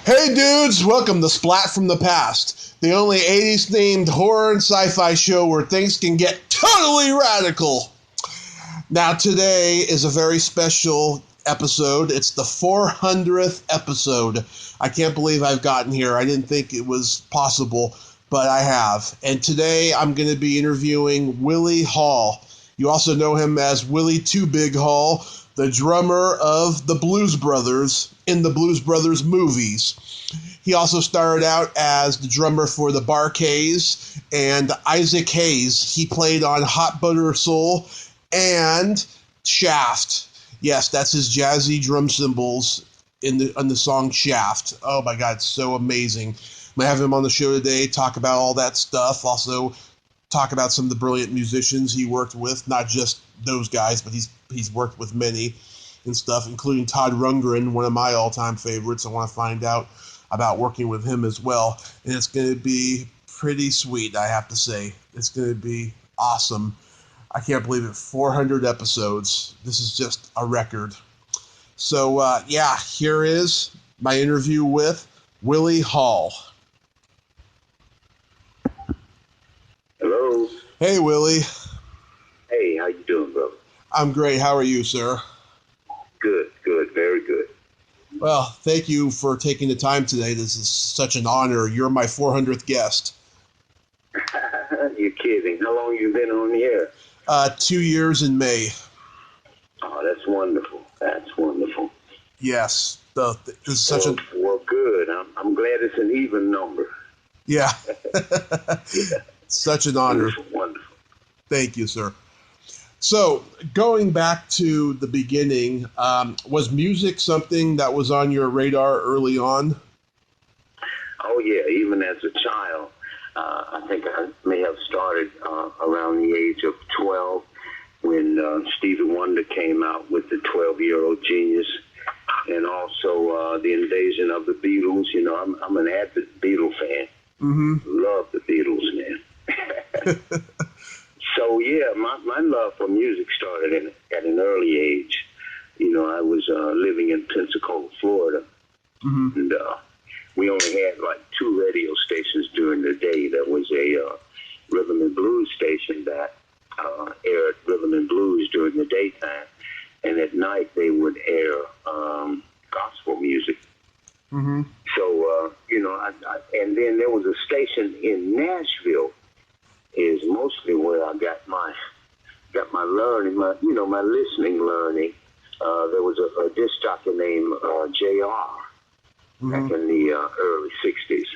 Hey dudes, welcome to Splat from the Past, the only 80s themed horror and sci-fi show where things can get totally radical. Now today is a very special episode. It's the 400th episode. I can't believe I've gotten here. I didn't think it was possible, but I have. And today I'm going to be interviewing Willie Hall. You also know him as Willie Too Big Hall, the drummer of the Blues Brothers in the Blues Brothers movies. He also started out as the drummer for the Bar-Kays and Isaac Hayes. He played on Hot Butter Soul and Shaft. Yes, that's his jazzy drum cymbals on the song Shaft. Oh my God, it's so amazing. I'm going to have him on the show today, talk about all that stuff. Also talk about some of the brilliant musicians he worked with, not just those guys, but he's worked with many and stuff, including Todd Rundgren, one of my all-time favorites. I want to find out about working with him as well, and it's going to be pretty sweet, I have to say. It's going to be awesome. I can't believe it, 400 episodes. This is just a record. So, here is my interview with Willie Hall. Hello. Hey, Willie. Hey, how you doing, brother? I'm great. How are you, sir? Good, very good. Well, thank you for taking the time today. This is such an honor. You're my 400th guest. You're kidding. How long you been on the air? 2 years in May. Oh, that's wonderful. That's wonderful. Yes. This is such well, good. I'm glad it's an even number. Yeah. Yeah. Such an honor. Wonderful. Thank you, sir. So, going back to the beginning, was music something that was on your radar early on? Oh, yeah. Even as a child, I think I may have started around the age of 12 when Stevie Wonder came out with the 12-Year-Old Genius, and also the invasion of the Beatles. You know, I'm an avid Beatle fan. Mm-hmm. Love the Beatles, man. So, yeah, my love for music started at an early age. You know, I was living in Pensacola, Florida, Mm-hmm. and we only had like 2 radio stations during the day. There was a rhythm and blues station that aired rhythm and blues during the daytime, and at night they would air gospel music. Mm-hmm. So, you know, and then there was a station in Nashville, is mostly where I got my learning, my listening learning. There was a disc jockey named J.R. Mm-hmm. back in the early 60s.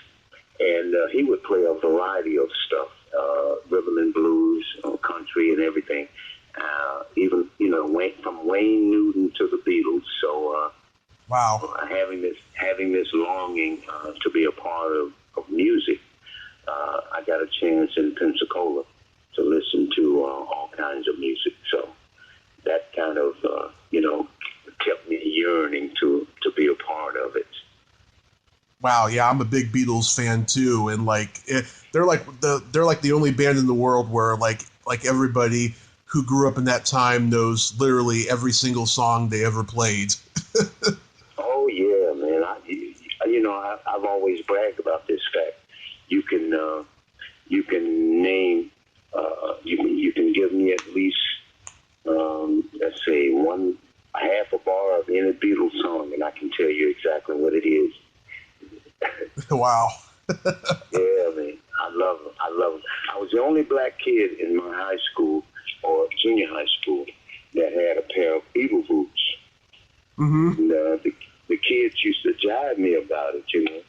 And he would play a variety of stuff, rhythm and blues, country and everything. Even, from Wayne Newton to the Beatles. So, Wow. having this longing to be a part of music, I got a chance in Pensacola to listen to all kinds of music. So that kind of, kept me yearning to be a part of it. Wow, yeah, I'm a big Beatles fan too, and they're like the only band in the world where like everybody who grew up in that time knows literally every single song they ever played. Oh yeah, man! I've always bragged about this fact. You can name, you can give me at least, let's say half a bar of any Beatles song, and I can tell you exactly what it is. Wow. Yeah, man, I love them. I was the only black kid in my high school or junior high school that had a pair of Beatle boots. Mm-hmm. And the kids used to jive me about it, you know.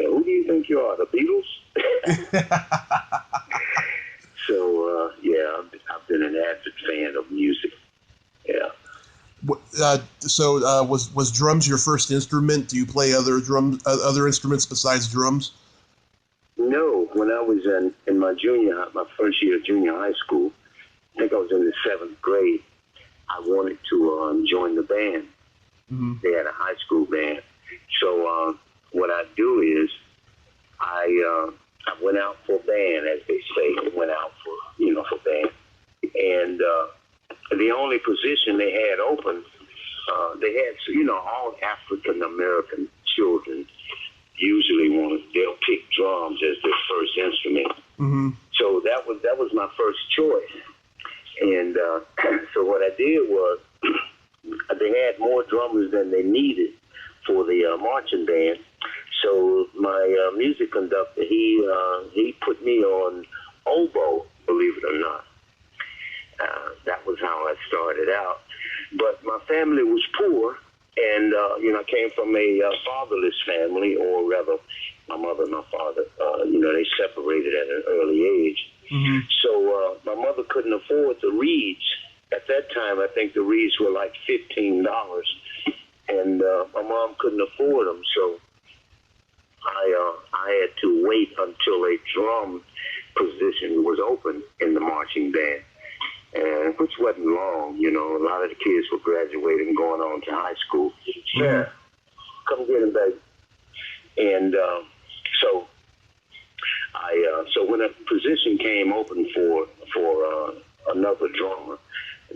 Who do you think you are, the Beatles? So, I've been an avid fan of music. Yeah. Was drums your first instrument? Do you play other instruments besides drums? No, when I was in my first year of junior high school, I think I was in the 7th grade, I wanted to join the band. Mm-hmm. They had a high school band. So what I do is I went out for band, as they say. I went out for band. And the only position they had open, they had, all African American children drums as their first instrument. Mm-hmm. So that was my first choice. And so what I did was they had more drummers than they needed for the marching band. So my music conductor, he put me on oboe, believe it or not. That was how I started out. But my family was poor, and I came from a fatherless family, or rather, my mother and my father, they separated at an early age. Mm-hmm. So my mother couldn't afford the reeds. At that time, I think the reeds were like $15, and my mom couldn't afford them. So I had to wait until a drum position was open in the marching band, and which wasn't long. A lot of the kids were graduating, going on to high school. Yeah, come get him, baby. And so when a position came open for another drummer,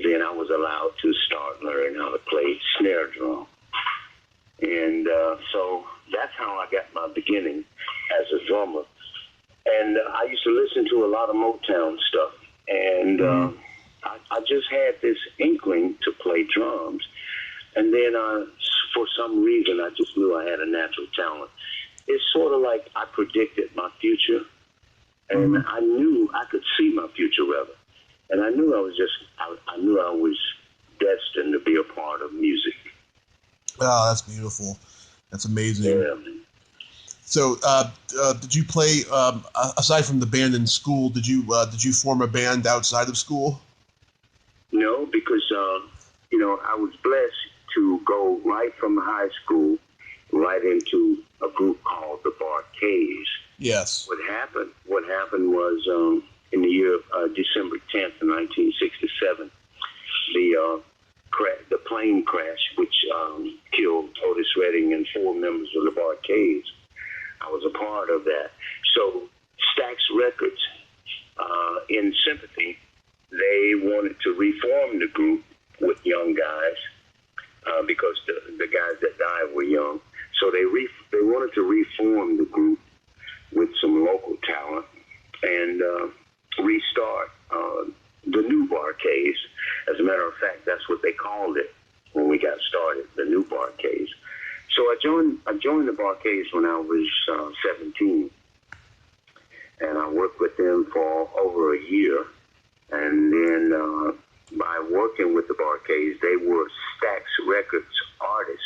then I was allowed to start learning how to play snare drum. And so that's how I got my beginning as a drummer. And I used to listen to a lot of Motown stuff. And I just had this inkling to play drums. And then for some reason, I just knew I had a natural talent. It's sort of like I predicted my future. And I knew I could see my future, rather. And I knew I knew I was destined to be a part of music. Oh, that's beautiful. That's amazing. Yeah. So, did you play aside from the band in school? Did you form a band outside of school? No, because I was blessed to go right from high school right into a group called the Barkays. Yes. What happened was in the year December 10th, 1967, the plane crash, which killed Otis Redding and 4 members of the Barkays. I was a part of that. So Stax Records, in sympathy, they wanted to reform the group with young guys because the guys that died were young. So they wanted to reform the group with some local talent and restart the new Barkays. As a matter of fact, that's what they called it when we got started, the new Barkays. So I joined the Barkays when I was 17, and I worked with them for over a year. And then by working with the Barkays, they were Stax Records artists,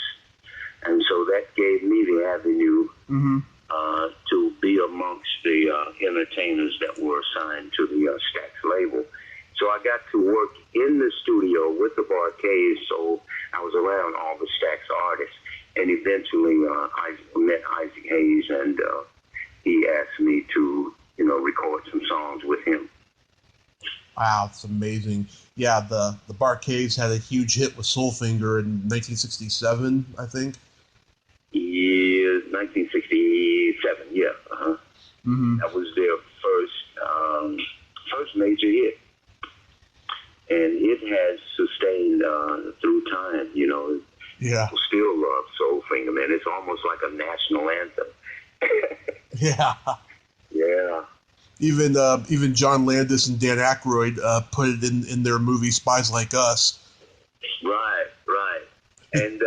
and so that gave me the avenue to be amongst the entertainers that were assigned to the Stax label. So I got to work in the studio with the Barkays, so I was around all the Stax artists. And eventually I met Isaac Hayes, and he asked me to, record some songs with him. Wow, it's amazing. Yeah, the Barkays had a huge hit with Soulfinger in 1967, I think. Yeah, 1967, yeah. That was their first major hit. And it has sustained through time, Yeah. People still love Soulfinger, man. It's almost like a national anthem. Yeah. Yeah. Even John Landis and Dan Aykroyd put it in their movie Spies Like Us. Right. And,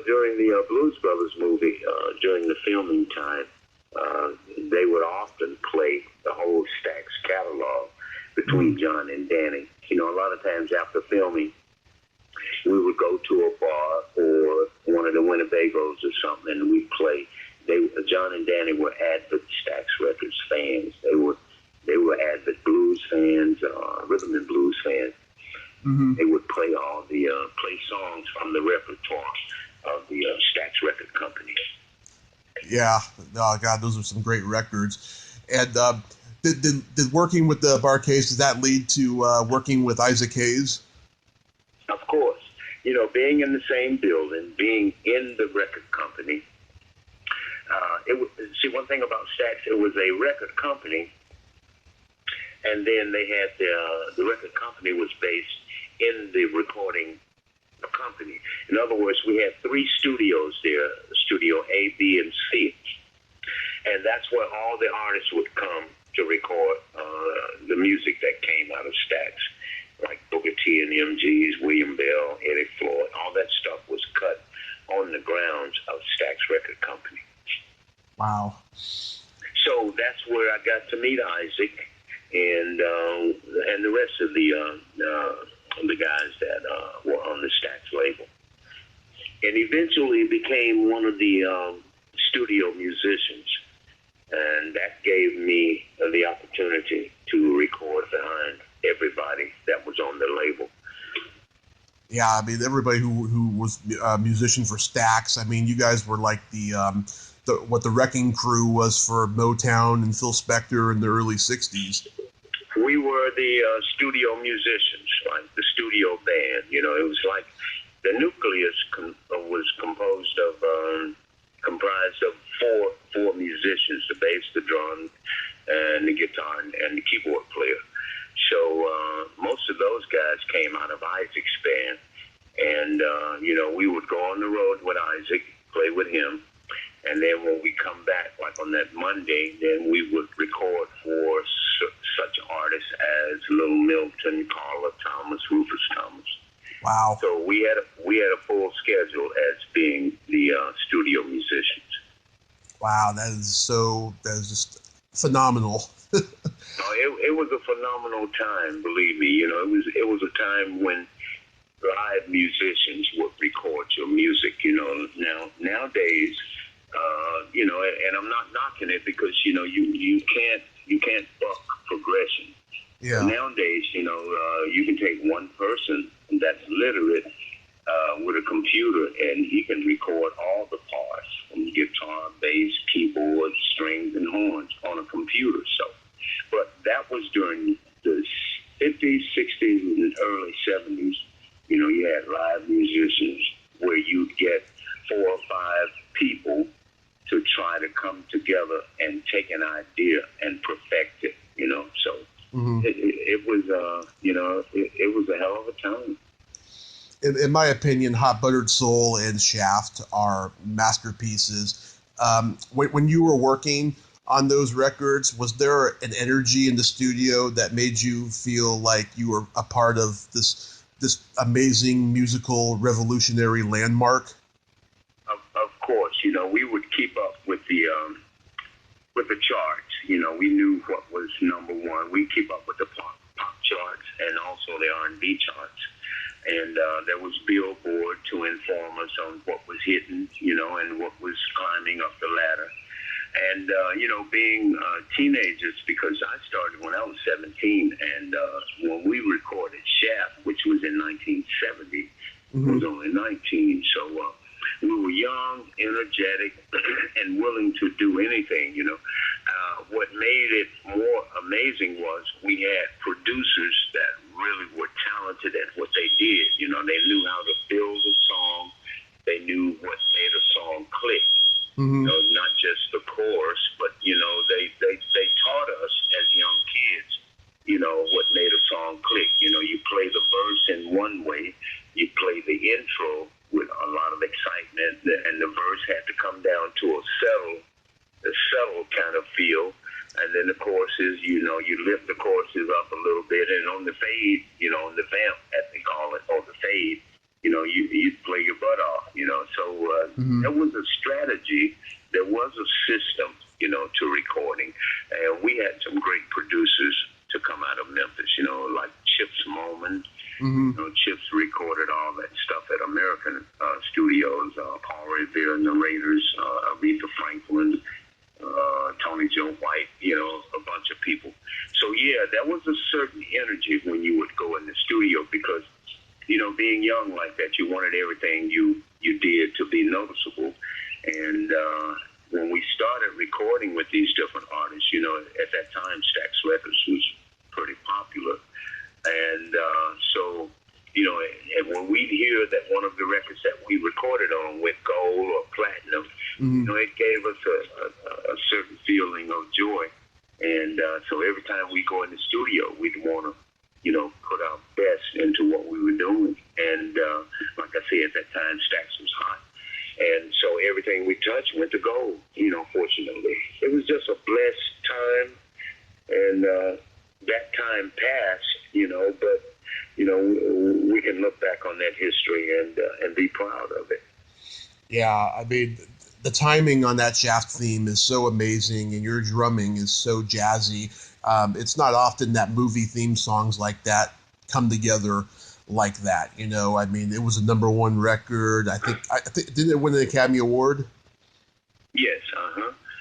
during the Blues Brothers movie, during the filming time, they would often play the whole Stax catalog between John and Danny. A lot of times after filming, we would go to a bar or one of the Winnebagos or something, and we'd play. John and Danny were avid Stax Records fans. They were avid blues fans, rhythm and blues fans. They would play all the play songs from the repertoire of the Stax Record Company. Yeah, oh God, those are some great records. And did working with the Barkays, did that lead to working with Isaac Hayes? Of course. Being in the same building, being in the record company. One thing about Stax, it was a record company, and then they had the record company was based in the recording company. In other words, we had 3 studios there, Studio A, B, and C. And that's where all the artists would come to record the music that came out of Stax, like Booker T and the MGs, William Bell, Eddie Floyd. All that stuff was cut on the grounds of Stax Record Company. Wow. So that's where I got to meet Isaac and the rest of the guys that were on the Stax label, and eventually became one of the studio musicians, and that gave me the opportunity to record behind everybody that was on the label. Yeah, I mean, everybody who was a musician for Stax. I mean, you guys were like what the Wrecking Crew was for Motown and Phil Spector in the early '60s. We were the studio musicians, like the studio band. You know, it was like the nucleus was comprised of four musicians: the bass, the drum, and the guitar, and the keyboard player. So most of those guys came out of Isaac's band, and we would go on the road with Isaac, play with him, and then when we come back, like on that Monday, then we would record for such artists as Little Milton, Carla Thomas, Rufus Thomas. Wow! So we had a full schedule as being the studio musicians. Wow, that is just phenomenal. It was a phenomenal time, believe me. You know, it was a time when live musicians would record your music. You know, nowadays, and I'm not knocking it because you can't buck progression. Yeah. Nowadays, you can take one person that's literate with a computer, and he can record all the parts from guitar, bass, keyboard, strings, and horns on a computer. So, but that was during the 50s, 60s, and early 70s. You know, you had live musicians where you'd get 4 or 5 people to try to come together and take an idea and perfect it. You know, so it was it was a hell of a time. In my opinion, Hot Buttered Soul and Shaft are masterpieces. When you were working on those records, was there an energy in the studio that made you feel like you were a part of this amazing musical revolutionary landmark? Of course, we would keep up with the charts. We knew what was number one. We keep up with the pop charts and also the R&B charts. And there was Billboard to inform us on what was hitting, and what was climbing up the ladder. And, being teenagers, because I started when I was 17, and when we recorded Shaft, which was in 1970, I was only 19, so we were young, energetic, and willing to do anything, What made it more amazing was we had producers that really were talented at what they did. They knew how to build a song. They knew what made a song click. Not just the chorus, but, they taught us as young kids, what made a song click. You play the verse in one way, you play the intro with a lot of excitement, and the verse had to come down to a settled kind of feel. And then the choruses, you lift the choruses up a little bit, and on the fade, on the vamp, as they call it, or the fade, you play your butt off, So there was a strategy, there was a system, to recording. And we had some great producers to come out of Memphis, like Chips Moman. Chips recorded all that stuff at American Studios, Paul Revere and the Raiders, Aretha Franklin, Tony Joe White, a bunch of people. So yeah, there was a certain energy when you would go in the studio because, being young like that, you wanted everything you did to be noticeable. And when we started recording with these different artists, at that time Stax Records was pretty popular. And so, and when we'd hear that one of the records that we recorded on went gold or platinum, it gave us a certain feeling of joy. And so every time we go in the studio, we'd want to, put our best into what we were doing. And like I said, at that time, Stax was hot. And so everything we touched went to gold, fortunately. It was just Yeah, I mean, the timing on that Shaft theme is so amazing, and your drumming is so jazzy. It's not often that movie theme songs like that come together like that. You know, I mean, it was a #1 record. I think didn't it win an Academy Award? Yes,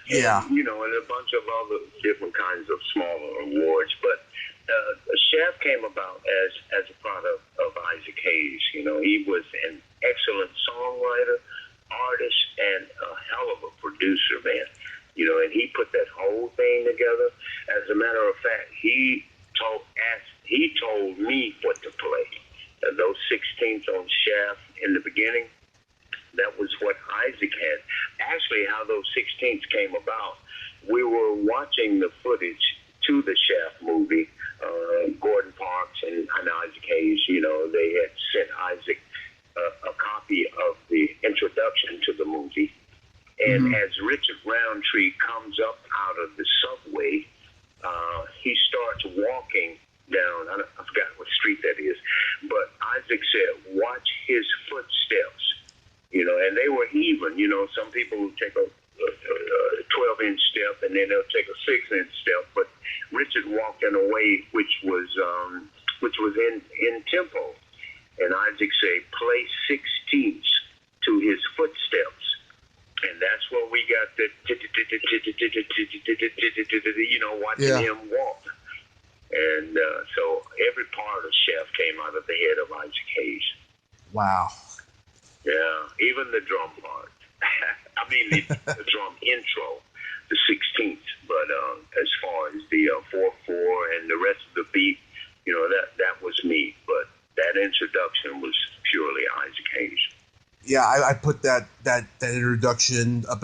Yeah. And, and a bunch of other different kinds of smaller awards. But Chef came about as a product of Isaac Hayes. He was an excellent songwriter, artist, and a hell of a producer, man. And he put that whole thing together. As a matter of fact, he told me what to play. Those 16ths on Shaft in the beginning, that was what Isaac had. Actually, how those 16ths came about, we were watching the footage to the Shaft movie. Gordon Parks and Isaac Hayes, they had sent Isaac a copy of the introduction to the movie. And as Richard Roundtree comes up out of the subway, he starts walking down, I forgot what street that is, but Isaac said, watch his footsteps, and they were even. Some people will take a 12-inch step and then they'll take a 6-inch step, but Richard walked in a way which was in tempo, and Isaac said, play 16ths to his footsteps. And that's where we got the, watching him walk. And so every part of Chef came out of the head of Isaac Hayes. Wow. Yeah, even the drum part. I mean, the drum intro, the 16th. But as far as the 4/4 and the rest of the beat, that was me. But that introduction was purely Isaac Hayes. Yeah, I put that introduction up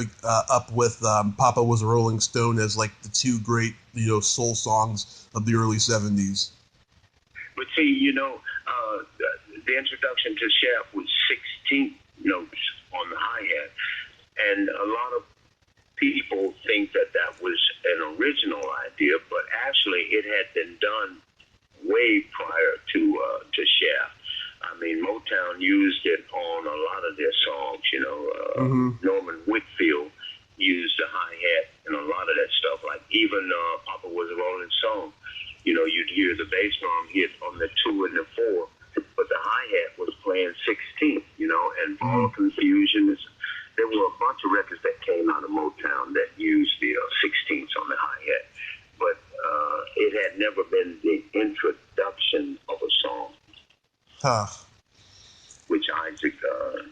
with Papa Was a Rolling Stone as like the two great soul songs of the early 70s. But see, the introduction to Chef was 16 notes on the hi-hat, and a lot of people think that was an original idea, but actually it had been done way prior to Chef. I mean, Motown used it on a lot of their songs. Norman Whitfield used the hi-hat and a lot of that stuff. Like even Papa Was a Rolling Stone. You'd hear the bass drum hit on the 2 and the 4, but the hi-hat was playing 16. And Ball Confusion. There were a bunch of records that came out of Motown that used the 16ths on the hi-hat, but it had never been the introduction of a song. Huh. Which Isaac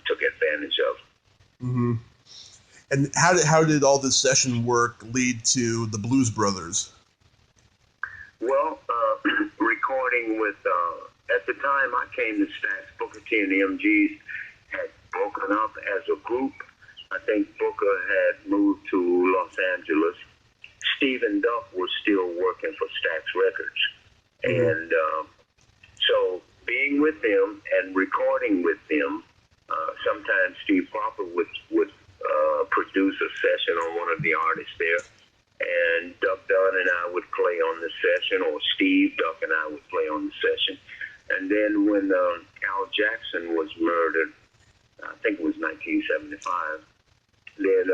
took advantage of. Mm-hmm. And how did all this session work lead to the Blues Brothers? Well, recording with, at the time I came to Stax, Booker T and the MGs had broken up as a group. I think Booker had moved to Los Angeles. Steve and Duck were still working for Stax Records. And so being with them and recording with them, sometimes Steve Cropper would produce a session on one of the artists there, and Duck Dunn and I would play on the session, or Steve, Duck, and I would play on the session. And then when Al Jackson was murdered, I think it was 1975, then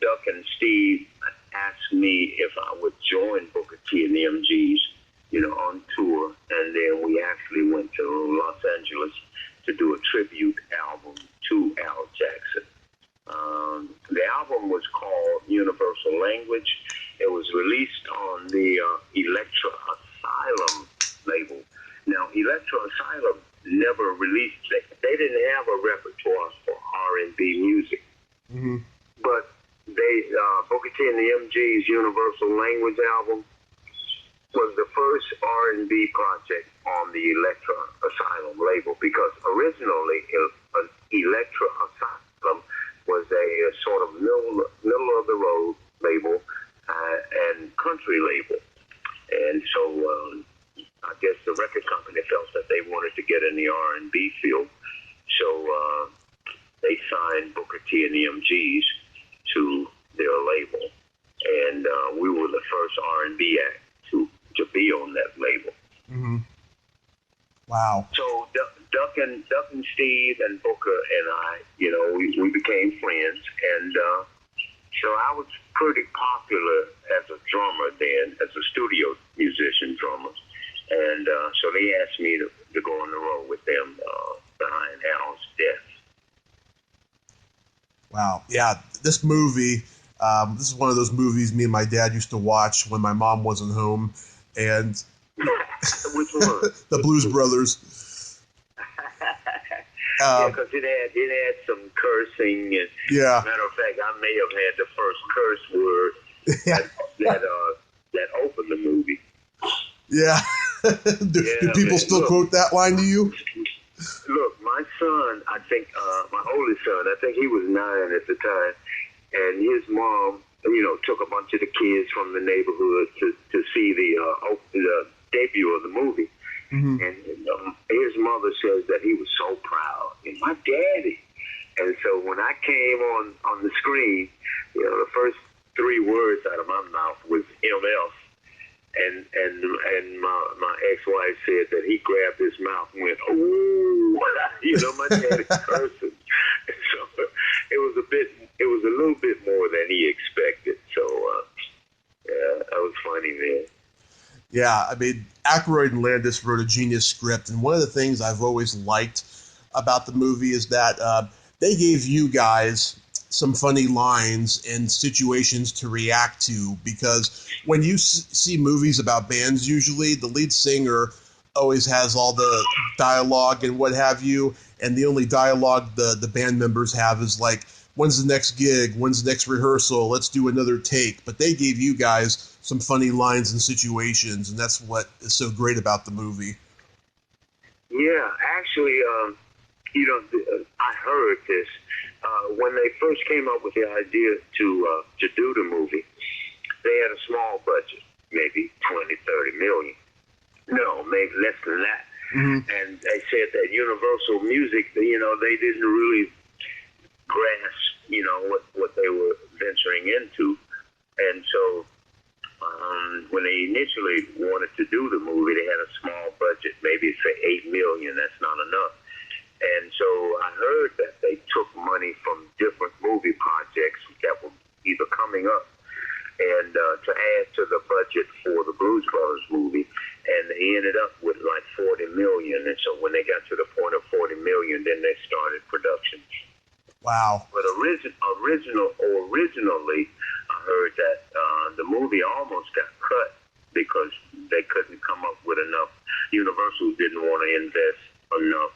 Duck and Steve asked me if I would join Booker T and the MGs, on tour, and then we actually went to Los Angeles to do a tribute album to Al Jackson. The album was called Universal Language. It was released on the Elektra Asylum label. Now, Elektra Asylum never released it. They didn't have a repertoire for R&B music. Mm-hmm. But Booker T and the MG's Universal Language album was the first R&B project on the Elektra Asylum label, because originally Elektra Asylum was a sort of middle of the road label and country label. And so I guess the record company felt that they wanted to get in the R&B field, so they signed Booker T and the MGs to their label, and we were the first R&B act to be on that label. Mm-hmm. Wow. So Duck Duck and Steve and Booker and I, we became friends, and so I was pretty popular as a drummer then, as a studio musician drummer, and so they asked me to go on the road with them behind Al's death. Wow, yeah, this movie. This is one of those movies me and my dad used to watch when my mom wasn't home, and Which one? the Blues Brothers. Yeah, because it had some cursing, and yeah. matter of fact, I may have had the first curse word that opened the movie. Yeah. do people still quote that line to you? Look, my son, I think, my oldest son, I think he was 9 at the time, and his mom, took a bunch of the kids from the neighborhood to see the debut of the movie. Mm-hmm. And his mother says that he was so proud. And my daddy. And so when I came on the screen, the first 3 words out of my mouth was MF. And my ex-wife said that he grabbed his mouth and went, "Ooh," my daddy cursing. So it was a little bit more than he expected. So yeah, that was funny, man. Yeah, I mean, Aykroyd and Landis wrote a genius script, and one of the things I've always liked about the movie is that they gave you guys some funny lines and situations to react to, because when you see movies about bands, usually the lead singer always has all the dialogue and what have you, and the only dialogue the band members have is like, when's the next gig, when's the next rehearsal, let's do another take. But they gave you guys some funny lines and situations, and that's what is so great about the movie. Yeah, actually, I heard this. When they first came up with the idea to do the movie, they had a small budget, maybe 20, 30 million. No, maybe less than that. Mm-hmm. And they said that Universal Music, they didn't really grasp, what they were venturing into. And so when they initially wanted to do the movie, they had a small budget, maybe say $8 million. That's not enough. And so I heard that they took money from different movie projects that were either coming up and to add to the budget for the Blues Brothers movie, and they ended up with like $40 million. And so when they got to the point of $40 million, then they started production. Wow! But originally, I heard that the movie almost got cut because they couldn't come up with enough. Universal didn't want to invest enough,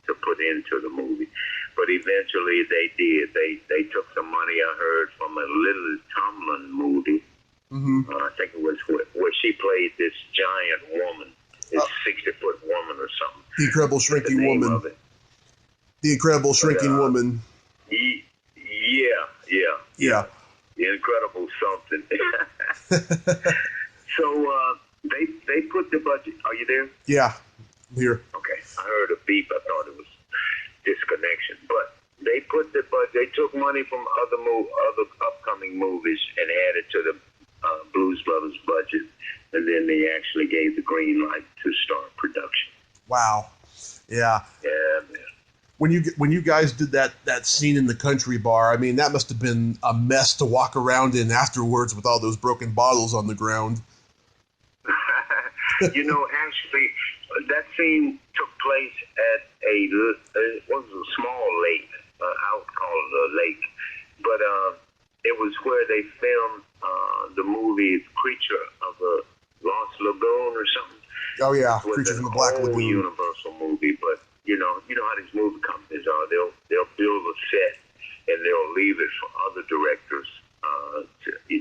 to put into the movie. But eventually they did. They took some money, I heard, from a Lily Tomlin movie. Mm-hmm. I think it was where she played this giant woman, this 60-foot woman or something. The Incredible Shrinking Woman. The Incredible Shrinking Woman. Yeah. The Incredible something. So they put the budget. Are you there? Yeah, I'm here. Okay, I heard a beep. I thought it was disconnection. But they put the budget. They took money from other upcoming movies and added to the Blues Brothers budget, and then they actually gave the green light to start production. Wow. Yeah. Yeah, man. When you guys did that scene in the country bar, I mean, that must have been a mess to walk around in afterwards with all those broken bottles on the ground. Actually, that scene took place at it was a small lake. I would call it a lake. But it was where they filmed the movie Creature of the Lost Lagoon or something. Oh, yeah, Creature from the Black Lagoon. Universal movie, but you know how these movie companies are. They'll build a set and they'll leave it for other directors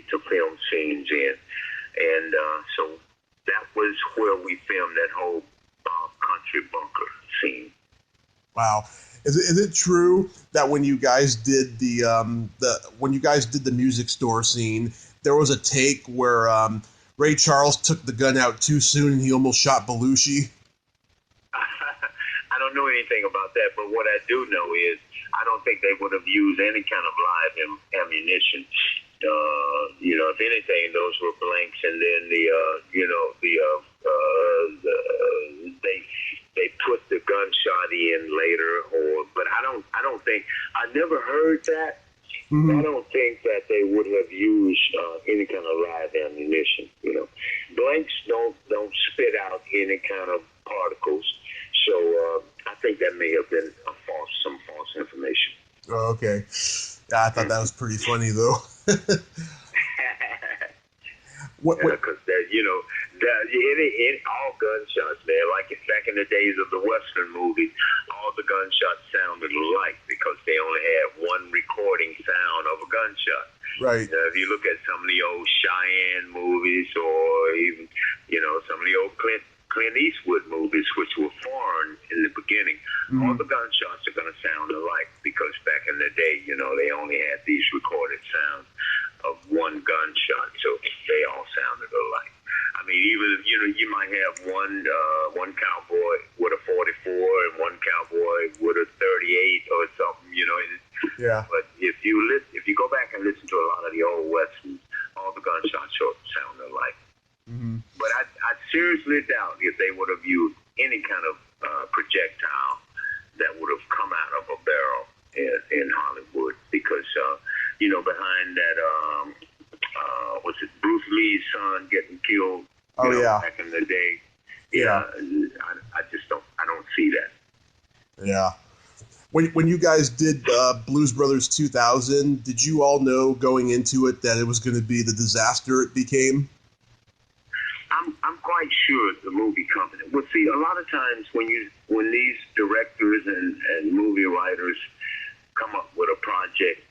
to film scenes in, and so that was where we filmed that whole country bunker scene. Wow, is it true that when you guys did the music store scene, there was a take where Ray Charles took the gun out too soon and he almost shot Belushi? I don't know anything about that, but what I do know is I don't think they would have used any kind of live ammunition. If anything, those were blanks, and then they put the gunshot in later, but I don't think I never heard that. Mm-hmm. I don't think that they would have used any kind of live ammunition. Blanks don't spit out any kind of particles, so I think that may have been some false information. Oh, okay. Yeah, I thought that was pretty funny though. Because all gunshots, man, like back in the days of the Western movies, all the gunshots sounded alike because they only had one recording sound of a gunshot. Right. If you look at some of the old Cheyenne movies, or even some of the old Clint Eastwood movies, which were foreign in the beginning, all the gunshots are going to sound alike because back in the day, they only had these recorded sounds of one gunshot, so they all sounded alike. I mean, even you might have one cowboy with a 44 and one cowboy with a 38 or something, Yeah. But if you go back and listen to a lot of the old westerns, all the gunshots sound alike. Mm-hmm. But I seriously doubt if they would have used any kind of projectile that would have come out of a barrel in Hollywood, because behind that was it Bruce Lee's son getting killed back in the day. I just don't see that. Yeah. When you guys did Blues Brothers 2000, did you all know going into it that it was going to be the disaster it became? I'm quite sure the movie company. Well, see, a lot of times when these directors and movie writers come up with a project,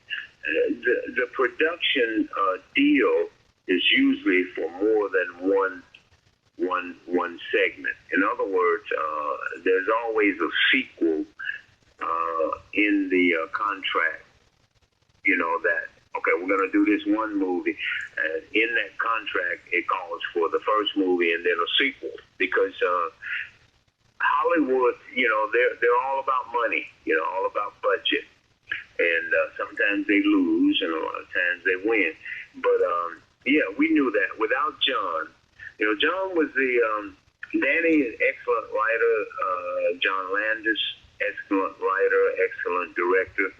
the production deal is usually for more than one segment. In other words, there's always a sequel in the contract. That okay, we're going to do this one movie, and in that contract it calls for the first movie and then a sequel, because Hollywood, they're all about money, all about budget. And sometimes they lose, and a lot of times they win. But we knew that without John, John was Danny, an excellent writer. John Landis, excellent writer, excellent director.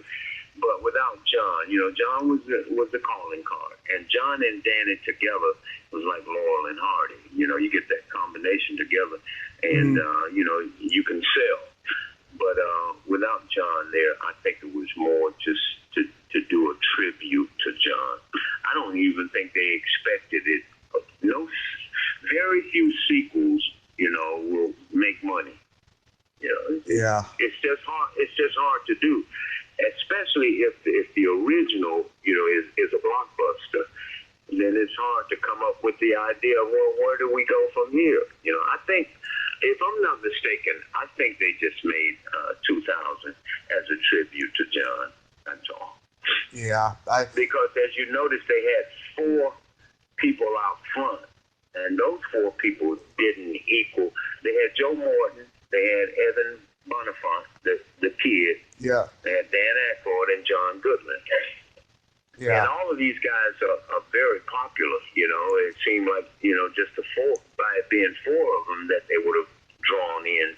But without John, John was the calling card, and John and Danny together was like Laurel and Hardy. You get that combination together, and you can sell. But without John there, I think it was more just to do a tribute to John. I don't even think they expected it. Very few sequels, will make money. It's just hard. It's just hard to do, especially if the original, is a blockbuster. Then it's hard to come up with the idea. Well, where do we go from here? I think, if I'm not mistaken, I think they just made 2000 as a tribute to John. That's all. Yeah. Because as you notice, they had 4 people out front, and those 4 people didn't equal. They had Joe Morton, they had Evan Bonifant, the kid. Yeah. They had Dan Aykroyd and John Goodman. Yeah. And all of these guys are very popular. It seemed like, just by it being 4 of them, that they would have drawn in,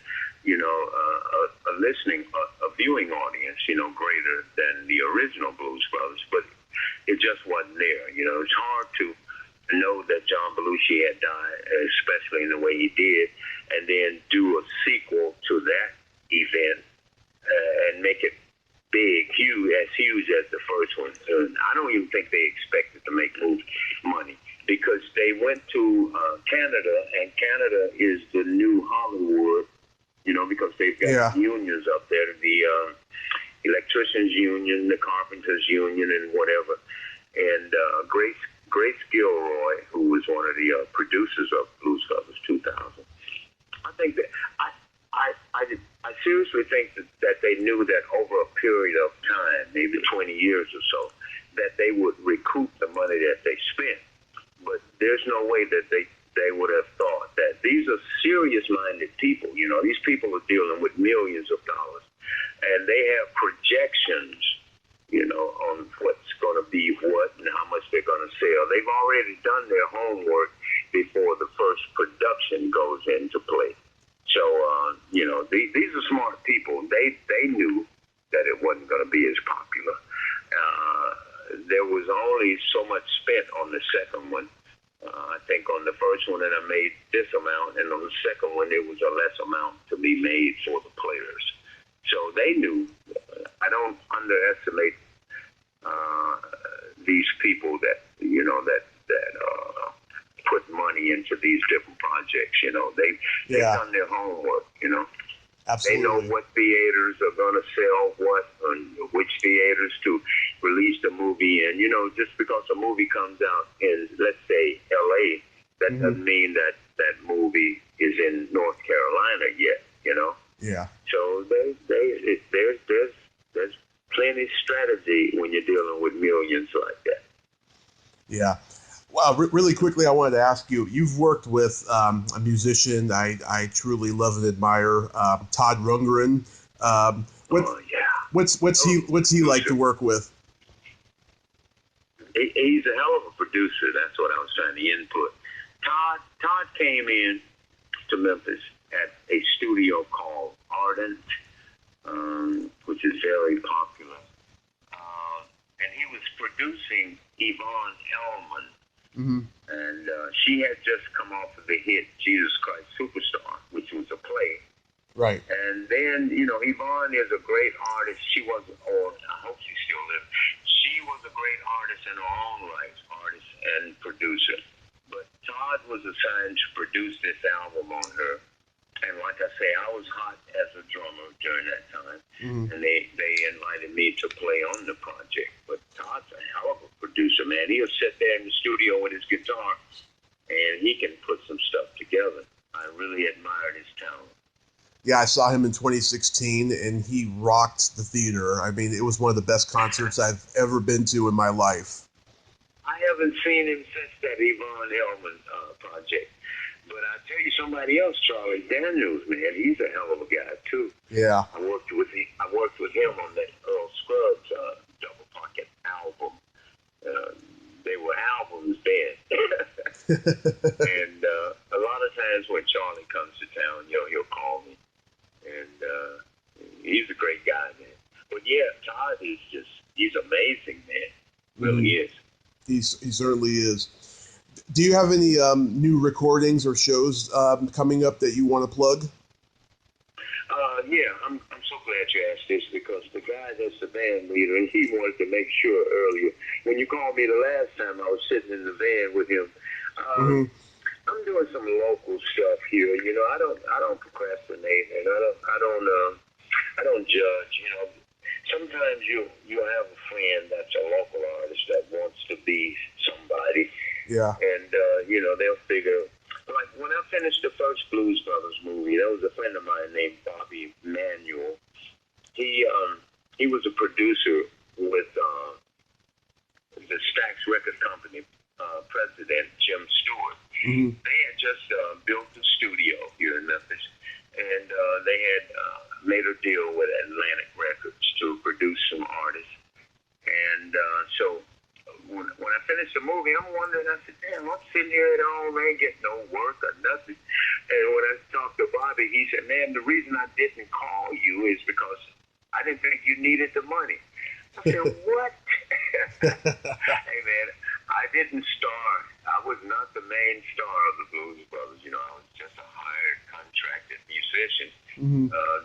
a viewing audience, greater than the original Blues Brothers. But it just wasn't there. It's hard to know that John Belushi had died, especially in the way he did, and then do a sequel to that event and make it big, huge as the first one. I don't even think they expected to make money, because they went to Canada, and Canada is the new Hollywood, because they've got unions up there, the electricians union, the carpenters union, and whatever. And Grace Gilroy, who was one of the producers of Blues Brothers 2000, I think that I seriously think that they knew that over a period of time, maybe 20 years or so, that they would recoup the money that they spent. But there's no way that they would have thought that these are serious-minded people. These people are dealing with millions of dollars, and they have projections, on what's going to be what and how much they're going to sell. They've already done their homework before the first production goes into play. So, these are smart people. people, they knew that it wasn't going to be as popular. There was only so much spent on the second one. I think on the first one that I made this amount, and on the second one there was a less amount to be made for the players. So they knew. I don't underestimate these people that put money into these different projects. They've done their homework. Absolutely. They know what theaters are going to sell what, and which theaters to release the movie in. Just because a movie comes out in, let's say, L.A., that doesn't mean that that movie is in North Carolina yet. Yeah. So there's plenty of strategy when you're dealing with millions like that. Yeah. Wow. Really quickly, I wanted to ask you. You've worked with a musician I truly love and admire, Todd Rundgren. What's he like to work with? He's a hell of a producer. That's what I was trying to input. Todd came in to Memphis at a studio called Ardent, which is very popular. And he was producing Yvonne Elliman. Mm-hmm. And she had just come off of the hit Jesus Christ Superstar, which was a play. Right. And then, Yvonne is a great artist. She was, or I hope she still lives. She was a great artist in her own right, artist and producer. But Todd was assigned to produce this album on her. And like I say, I was hot as a drummer during that time. Mm-hmm. And they invited me to play on the project. But Todd's a hell of a producer, man. He'll sit there in the studio with his guitar, and he can put some stuff together. I really admired his talent. Yeah, I saw him in 2016, and he rocked the theater. I mean, it was one of the best concerts I've ever been to in my life. I haven't seen him since that Yvonne Elliman project. But I tell you, somebody else, Charlie Daniels, man, he's a hell of a guy too. Yeah. I worked with him on that Earl Scruggs double pocket album. They were albums then. And a lot of times when Charlie comes to town, he'll call me, and he's a great guy, man. But yeah, Todd is he's amazing, man. Really is. He certainly is. Do you have any new recordings or shows coming up that you want to plug? Yeah, I'm so glad you asked this, because the guy that's the band leader, and he wanted to make sure earlier. When you called me the last time, I was sitting in the van with him. I'm doing some local stuff here. I don't procrastinate, and I don't judge. Sometimes you have a friend that's a local artist that wants to be somebody. Yeah. And, they'll figure, like when I finished the first Blues Brothers movie, there was a friend of mine named Bobby Manuel. He was a producer with the Stax Records company president, Jim Stewart. Mm-hmm. They had just built a studio here in Memphis, and they had made a deal with Atlantic Records to produce some artists. And so when I finished the movie, I'm wondering, I said, damn, I'm sitting here at home, I ain't getting no work or nothing. And when I talked to Bobby, he said, man, the reason I didn't call you is because I didn't think you needed the money. I said, what? Hey, man, I didn't star. I was not the main star of the Blues Brothers. I was just a hired, contracted musician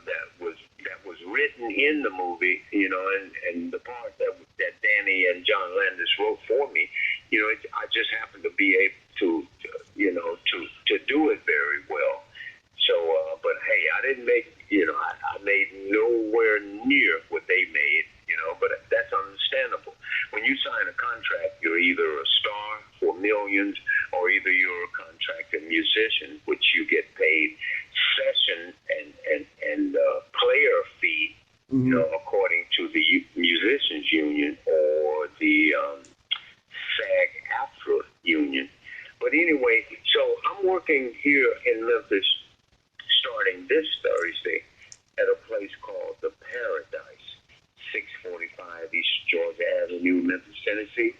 that was written in the movie, and the part that Danny and John Landis wrote for me, I just happened to be able to do it very well. So, but hey, I didn't make, I made nowhere near what they made, but that's understandable. When you sign a contract, you're either a star for millions, or either you're a contracted musician, which you get paid session and player fee, according to the Musicians Union or the SAG-AFTRA Union. But anyway, so I'm working here in Memphis starting this Thursday at a place called The Paradise, 645 East Georgia Avenue, Memphis, Tennessee.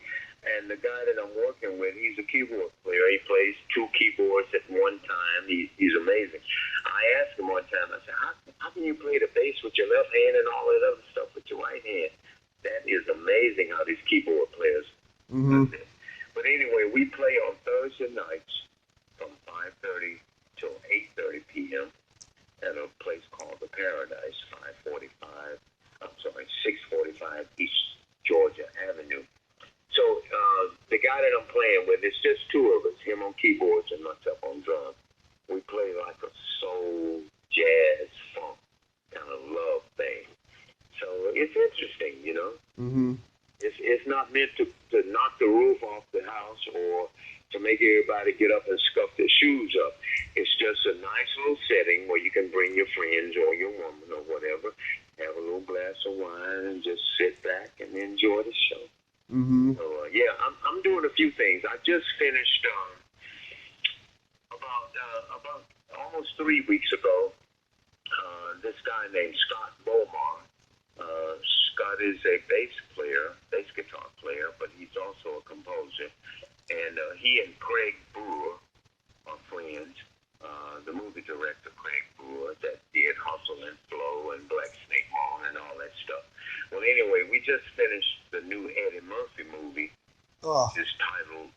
And the guy that I'm working with, he's a keyboard player. He plays two keyboards at one time. He's amazing. I asked him one time, I said, how can you play the bass with your left hand and all that other stuff with your right hand? That is amazing how these keyboard players do this. But anyway, we play on Thursday nights from 5:30 till 8:30 p.m. at a place called the Paradise, 645 East Georgia Avenue. So the guy that I'm playing with, it's just two of us, him on keyboards and myself on drums. We play like a soul, jazz, funk kind of love thing. So it's interesting, you know. Mm-hmm. It's not meant to knock the roof off the house or to make everybody get up and scuff their shoes up. It's just a nice little setting where you can bring your friends or your woman or whatever, have a little glass of wine and just sit back and enjoy the show. Mm-hmm. So, I'm doing a few things. I just finished about almost 3 weeks ago. This guy named Scott Beaumont. Scott is a bass guitar player, but he's also a composer. And he and Craig Brewer are friends. The movie director, Craig Brewer, that did Hustle and Flow and Black Snake Moan and all that stuff. Well, anyway, we just finished the new Eddie Murphy movie, which is titled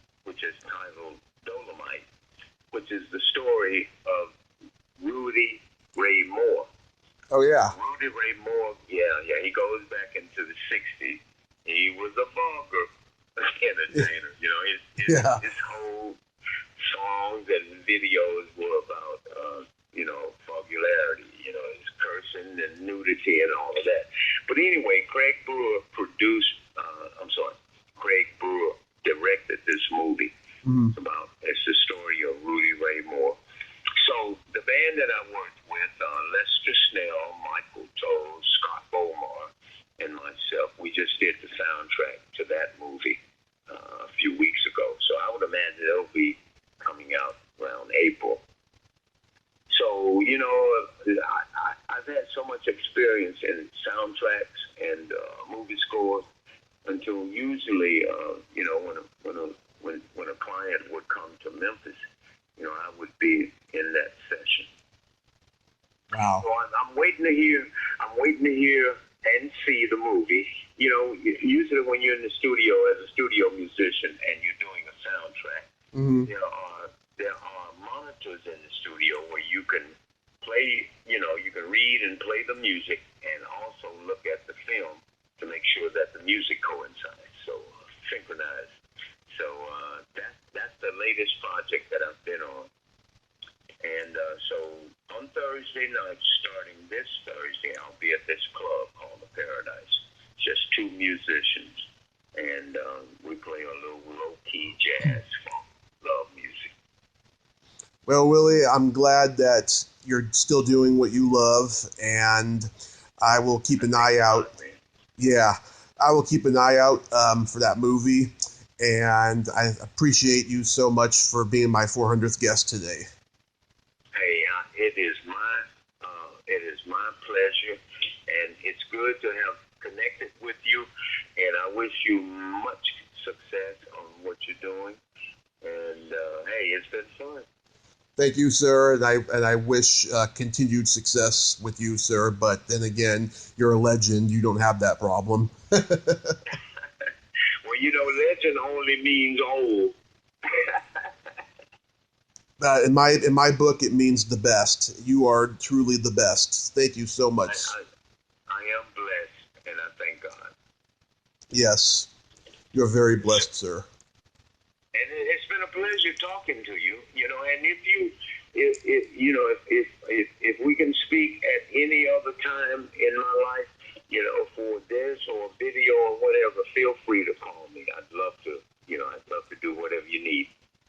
Dolomite, which is the story of Rudy Ray Moore. Oh, yeah. Rudy Ray Moore, yeah, he goes back into the 60s. He was a vulgar entertainer. You know, his whole songs and videos were about, vulgarity, his cursing and nudity and all of that. But anyway, Craig Brewer directed this movie. Mm-hmm. It's the story of Rudy Ray Moore. So the band that I worked with, Lester Snell, Michael Toll, Scott Beaumont, and myself, we just did the soundtrack to that movie a few weeks ago. So I would imagine it'll be coming out around April. So, I've had so much experience in soundtracks and movie scores until usually, when a client would come to Memphis, I would be in that session. Wow. So I'm waiting to hear and see the movie. Usually when you're in the studio as a studio musician and you're doing a soundtrack, mm-hmm. there are monitors in the studio where you can play, you can read and play the music and also look at the film to make sure that the music coincides, so synchronized. So that's the latest project that I've been on. And so on Thursday night, starting this Thursday, I'll be at this club called the Paradise. Just two musicians, and we play a little low-key jazz, funk, love music. Well, Willie, I'm glad that you're still doing what you love, and I will keep an eye out. Yeah, I will keep an eye out for that movie, and I appreciate you so much for being my 400th guest today. Hey, it is my pleasure, and it's good to have connected with you, and I wish you much success on what you're doing. And hey, it's been fun. Thank you, sir, and I wish continued success with you, sir. But then again, you're a legend. You don't have that problem. Well, legend only means old. In my book, it means the best. You are truly the best. Thank you so much. I am blessed, and I thank God. Yes, you're very blessed, sir. And it's been a pleasure talking to you. And if we can speak at any other time in my life, for this or video or whatever, feel free to call me. I'd love to do whatever you need.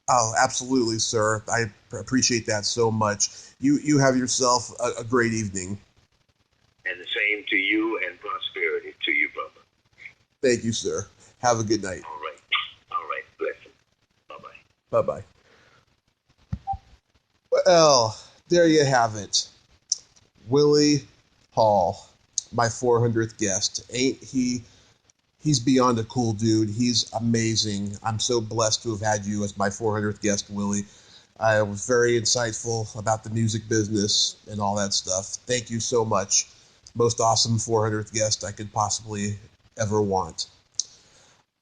Oh, absolutely, sir. I appreciate that so much. You have yourself a great evening. And the same to you, and prosperity to you, brother. Thank you, sir. Have a good night. All right. Blessings. Bye-bye. Bye-bye. Well, there you have it. Willie Hall, my 400th guest. Ain't he He's beyond a cool dude. He's amazing. I'm so blessed to have had you as my 400th guest, Willie. I was very insightful about the music business and all that stuff. Thank you so much. Most awesome 400th guest I could possibly ever want.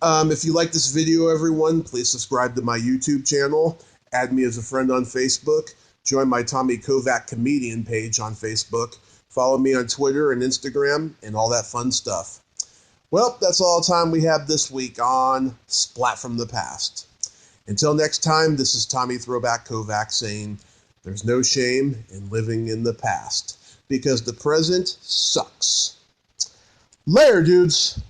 If you like this video, everyone, please subscribe to my YouTube channel. Add me as a friend on Facebook. Join my Tommy Kovac comedian page on Facebook. Follow me on Twitter and Instagram and all that fun stuff. Well, that's all the time we have this week on Splat from the Past. Until next time, this is Tommy Throwback Kovac saying there's no shame in living in the past because the present sucks. Later, dudes.